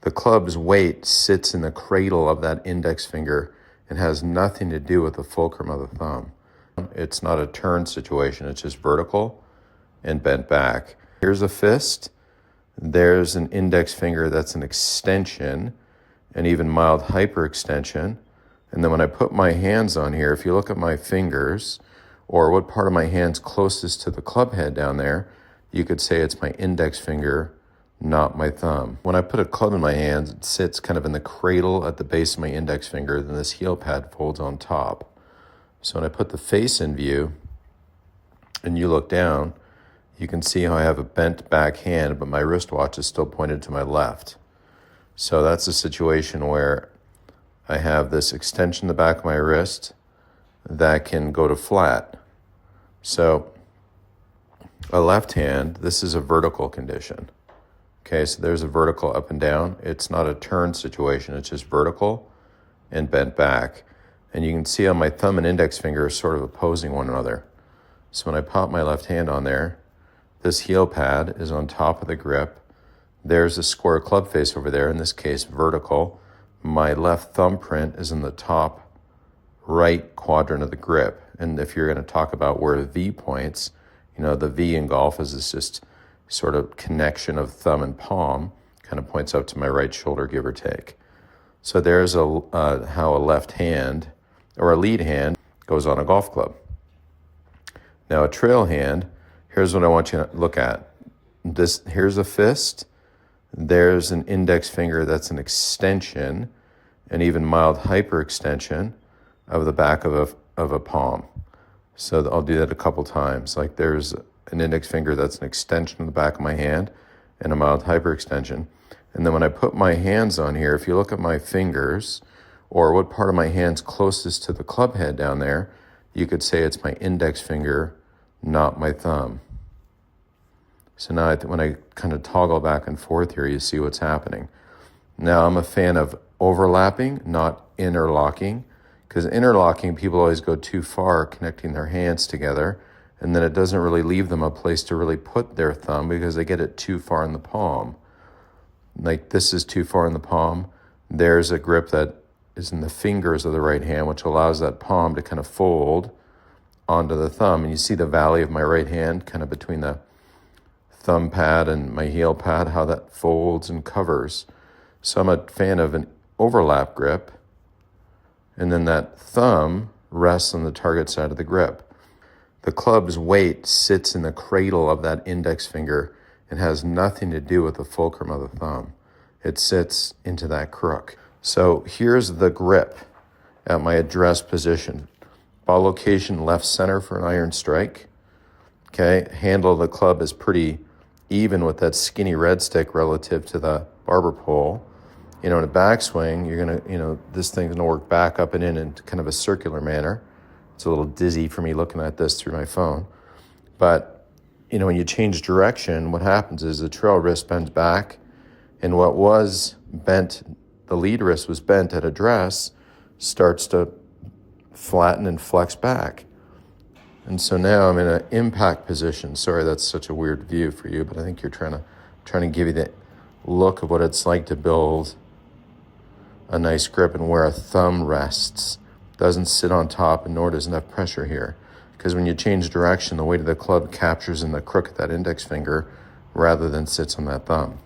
The club's weight sits in the cradle of that index finger and has nothing to do with the fulcrum of the thumb. It's not a turn situation, it's just vertical and bent back. Here's a fist. There's an index finger that's an extension and even mild hyperextension. And then when I put my hands on here, if you look at my fingers or what part of my hand's closest to the club head down there, you could say it's my index finger, not my thumb. When I put a club in my hands, it sits kind of in the cradle at the base of my index finger, then this heel pad folds on top. So when I put the face in view and you look down, you can see how I have a bent back hand, but my wristwatch is still pointed to my left. So that's a situation where I have this extension in the back of my wrist that can go to flat. So a left hand, this is a vertical condition. Okay, so there's a vertical up and down. It's not a turn situation, it's just vertical and bent back. And you can see how my thumb and index finger are sort of opposing one another. So when I pop my left hand on there, this heel pad is on top of the grip. There's a square club face over there, in this case vertical. My left thumbprint is in the top right quadrant of the grip. And if you're going to talk about where the V points, the V in golf is this just sort of connection of thumb and palm, kind of points up to my right shoulder, give or take. So there's how a left hand or a lead hand goes on a golf club. Now a trail hand, here's what I want you to look at. Here's a fist. There's an index finger that's an extension and even mild hyperextension of the back of a palm. So I'll do that a couple times. Like there's an index finger that's an extension of the back of my hand and a mild hyperextension. And then when I put my hands on here, if you look at my fingers or what part of my hand's closest to the club head down there, you could say it's my index finger, not my thumb. So now when I kind of toggle back and forth here, you see what's happening. Now I'm a fan of overlapping, not interlocking, because interlocking, people always go too far connecting their hands together, and then it doesn't really leave them a place to really put their thumb because they get it too far in the palm. Like this is too far in the palm. There's a grip that is in the fingers of the right hand, which allows that palm to kind of fold onto the thumb. And you see the valley of my right hand kind of between the thumb pad and my heel pad, how that folds and covers. So I'm a fan of an overlap grip. And then that thumb rests on the target side of the grip. The club's weight sits in the cradle of that index finger and has nothing to do with the fulcrum of the thumb. It sits into that crook. So here's the grip at my address position. Ball location left center for an iron strike. Okay, handle of the club is pretty even with that skinny red stick relative to the barber pole. In a backswing, you're gonna, this thing's gonna work back up and in kind of a circular manner. It's a little dizzy for me looking at this through my phone. But, when you change direction, what happens is the trail wrist bends back, and what was bent, the lead wrist was bent at address, starts to flatten and flex back. And so now I'm in an impact position. Sorry, that's such a weird view for you, but I think you're trying to give you the look of what it's like to build a nice grip and where a thumb rests. Doesn't sit on top, and nor does it have pressure here. Because when you change direction, the weight of the club captures in the crook of that index finger rather than sits on that thumb.